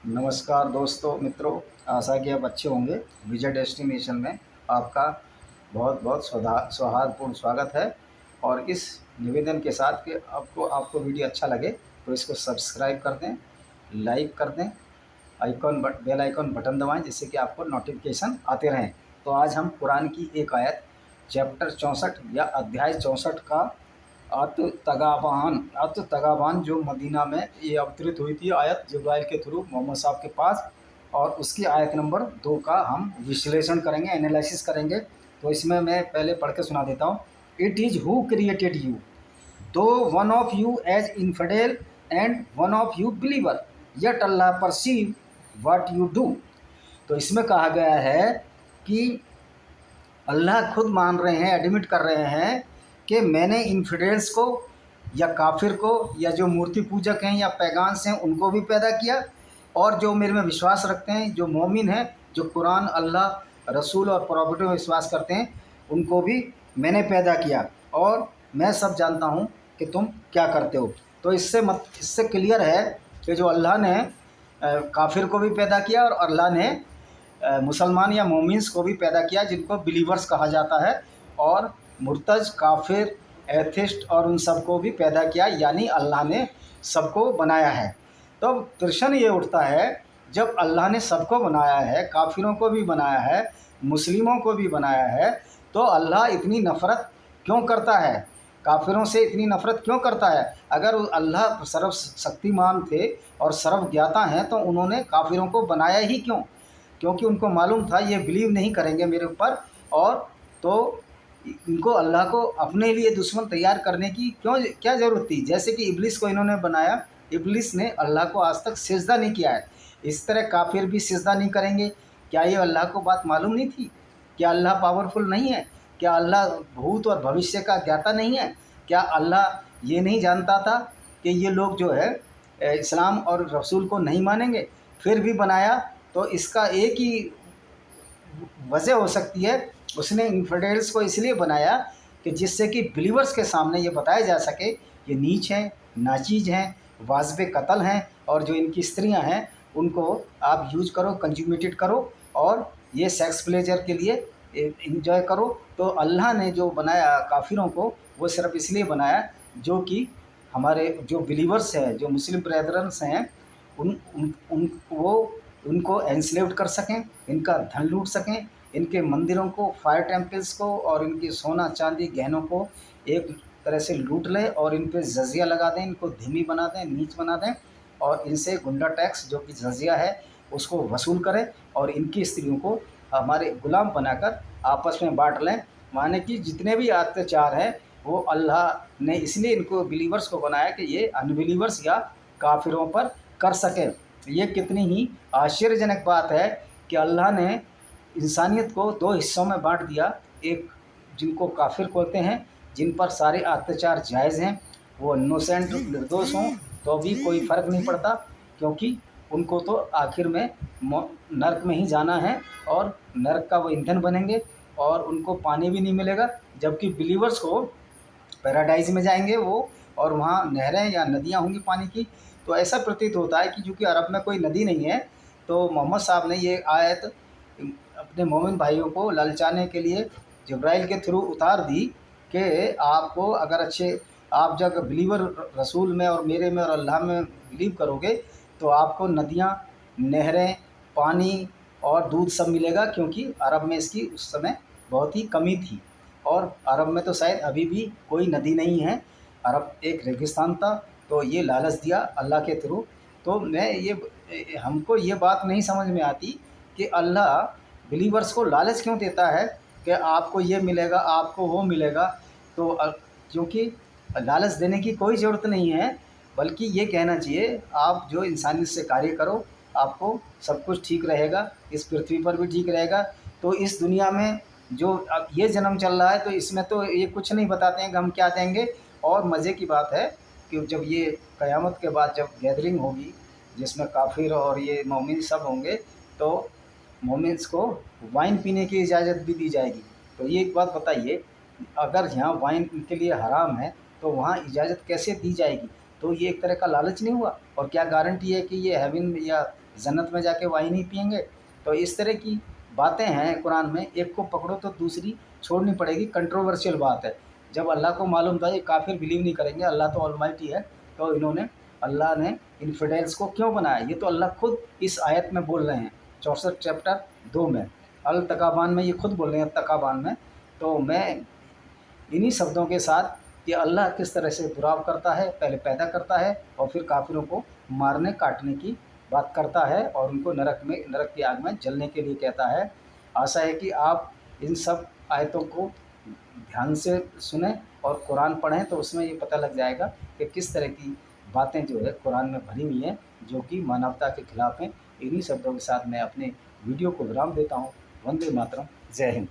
नमस्कार दोस्तों मित्रों, आशा कि आप अच्छे होंगे। विजय डेस्टिनेशन में आपका बहुत बहुत सौहार्दपूर्ण स्वागत है। और इस निवेदन के साथ कि आपको आपको वीडियो अच्छा लगे तो इसको सब्सक्राइब कर दें, लाइक कर दें, बेल आइकॉन बटन दबाएं जिससे कि आपको नोटिफिकेशन आते रहें। तो आज हम कुरान की एक आयत चैप्टर 64 या अध्याय 64 का अत तगाबान जो मदीना में ये अवतरित हुई थी आयत जिब्राइल के थ्रू मोहम्मद साहब के पास, और उसकी आयत नंबर 2 का हम विश्लेषण करेंगे, एनालिसिस करेंगे। तो इसमें मैं पहले पढ़ के सुना देता हूँ। It is who created you, though one of you as infidel and one of you believer, yet Allah perceive what you do. तो इसमें कहा गया है कि अल्लाह खुद मान रहे हैं, एडमिट कर रहे हैं कि मैंने इन्फिडेल्स को या काफिर को या जो मूर्ति पूजक हैं या पैगान्स हैं उनको भी पैदा किया, और जो मेरे में विश्वास रखते हैं, जो मोमिन हैं, जो कुरान, अल्लाह, रसूल और प्रॉफिट में विश्वास करते हैं, उनको भी मैंने पैदा किया, और मैं सब जानता हूँ कि तुम क्या करते हो। तो इससे क्लियर है कि जो अल्लाह ने काफिर को भी पैदा किया और अल्लाह ने मुसलमान या मोमिन्स को भी पैदा किया जिनको बिलीवर्स कहा जाता है, और मुर्तज, काफिर, एथिस्ट और उन सबको भी पैदा किया, यानी अल्लाह ने सबको बनाया है। तो प्रश्न ये उठता है, जब अल्लाह ने सबको बनाया है, काफिरों को भी बनाया है, मुस्लिमों को भी बनाया है, तो अल्लाह इतनी नफ़रत क्यों करता है, काफिरों से इतनी नफ़रत क्यों करता है? अगर अल्लाह सर्वशक्तिमान थे और सर्वज्ञाता हैं तो उन्होंने काफिरों को बनाया ही क्यों? क्योंकि उनको मालूम था ये बिलीव नहीं करेंगे मेरे ऊपर, और तो इनको अल्लाह को अपने लिए दुश्मन तैयार करने की क्या ज़रूरत थी। जैसे कि इब्लिस को इन्होंने बनाया, इब्लिस ने अल्लाह को आज तक सिजदा नहीं किया है, इस तरह काफिर भी सिजदा नहीं करेंगे। क्या ये अल्लाह को बात मालूम नहीं थी? क्या अल्लाह पावरफुल नहीं है? क्या अल्लाह भूत और भविष्य का ज्ञाता नहीं है? क्या अल्लाह ये नहीं जानता था कि ये लोग जो है इस्लाम और रसूल को नहीं मानेंगे, फिर भी बनाया? तो इसका एक ही वजह हो सकती है, उसने इन्फिडेल्स को इसलिए बनाया कि जिससे कि बिलीवर्स के सामने ये बताया जा सके ये नीच हैं, नाचीज हैं, वाजबे कत्ल हैं, और जो इनकी स्त्रियां हैं उनको आप यूज करो, कंज्यूमेटेड करो, और ये सेक्स प्लेजर के लिए इंजॉय करो। तो अल्लाह ने जो बनाया काफिरों को, वो सिर्फ इसलिए बनाया जो कि हमारे जो बिलीवर्स हैं, जो मुस्लिम ब्रदर्स हैं, उन उन उन वो उनको एनस्लेव्ड कर सकें, इनका धन लूट सकें, इनके मंदिरों को, फायर टेम्पल्स को और इनकी सोना चांदी गहनों को एक तरह से लूट लें और इन पे जजिया लगा दें, इनको धीमी बना दें, नीच बना दें, और इनसे गुंडा टैक्स जो कि जजिया है उसको वसूल करें, और इनकी स्त्रियों को हमारे गुलाम बनाकर आपस में बांट लें। माने कि जितने भी अत्याचार हैं वो अल्लाह ने इसलिए इनको बिलीवर्स को बनाया कि ये अनबिलीवर्स या काफिरों पर कर सकें। ये कितनी ही आश्चर्यजनक बात है कि अल्लाह ने इंसानियत को दो हिस्सों में बांट दिया। एक जिनको काफिर कहते हैं, जिन पर सारे अत्याचार जायज़ हैं, वो इनोसेंट निर्दोष हों तो भी कोई फ़र्क नहीं पड़ता, क्योंकि उनको तो आखिर में नरक में ही जाना है, और नरक का वो ईंधन बनेंगे और उनको पानी भी नहीं मिलेगा। जबकि बिलीवर्स को पैराडाइज में जाएंगे वो, और वहाँ नहरें या नदियाँ होंगी पानी की। तो ऐसा प्रतीत होता है कि चूँकि अरब में कोई नदी नहीं है, तो मोहम्मद साहब ने ये आयत अपने मोमिन भाइयों को ललचाने के लिए जिब्राइल के थ्रू उतार दी कि आपको अगर आप जब बिलीवर रसूल में और मेरे में और अल्लाह में बिलीव करोगे तो आपको नदियाँ, नहरें, पानी और दूध सब मिलेगा, क्योंकि अरब में इसकी उस समय बहुत ही कमी थी, और अरब में तो शायद अभी भी कोई नदी नहीं है, अरब एक रेगिस्तान था। तो ये लालच दिया अल्लाह के थ्रू। तो हमको ये बात नहीं समझ में आती कि अल्लाह बिलीवर्स को लालच क्यों देता है कि आपको ये मिलेगा, आपको वो मिलेगा। तो क्योंकि लालच देने की कोई ज़रूरत नहीं है, बल्कि ये कहना चाहिए आप जो इंसानियत से कार्य करो, आपको सब कुछ ठीक रहेगा, इस पृथ्वी पर भी ठीक रहेगा। तो इस दुनिया में जो अब ये जन्म चल रहा है, तो इसमें तो ये कुछ नहीं बताते हैं कि हम क्या देंगे। और मज़े की बात है कि जब ये क़यामत के बाद जब गैदरिंग होगी जिसमें काफिर और ये मोमिन सब होंगे, तो मोमिन्स को वाइन पीने की इजाज़त भी दी जाएगी। तो ये एक बात बताइए, अगर यहाँ वाइन इनके लिए हराम है तो वहाँ इजाज़त कैसे दी जाएगी? तो ये एक तरह का लालच नहीं हुआ? और क्या गारंटी है कि ये हेवन या जन्नत में जाके वाइन ही पिएंगे? तो इस तरह की बातें हैं कुरान में, एक को पकड़ो तो दूसरी छोड़नी पड़ेगी। कंट्रोवर्शियल बात है। जब अल्लाह को मालूम था ये काफिर बिलीव नहीं करेंगे, अल्लाह तो ऑलमाइटी है, तो इन्होंने अल्लाह ने इन्फिडेल्स को क्यों बनाया? ये तो अल्लाह खुद इस आयत में बोल रहे हैं 64 चैप्टर 2 में, अल तकाबान में ये खुद बोल रहे हैं, तकाबान में। तो मैं इन्हीं शब्दों के साथ कि अल्लाह किस तरह से बुराव करता है, पहले पैदा करता है और फिर काफिरों को मारने काटने की बात करता है और उनको नरक की आग में जलने के लिए कहता है। आशा है कि आप इन सब आयतों को ध्यान से सुने और कुरान पढ़ें, तो उसमें ये पता लग जाएगा कि किस तरह की बातें जो है कुरान में भरी हुई हैं, जो कि मानवता के खिलाफ हैं। इन्हीं शब्दों के साथ मैं अपने वीडियो को विराम देता हूँ। वंदे मातरम। जय हिंद।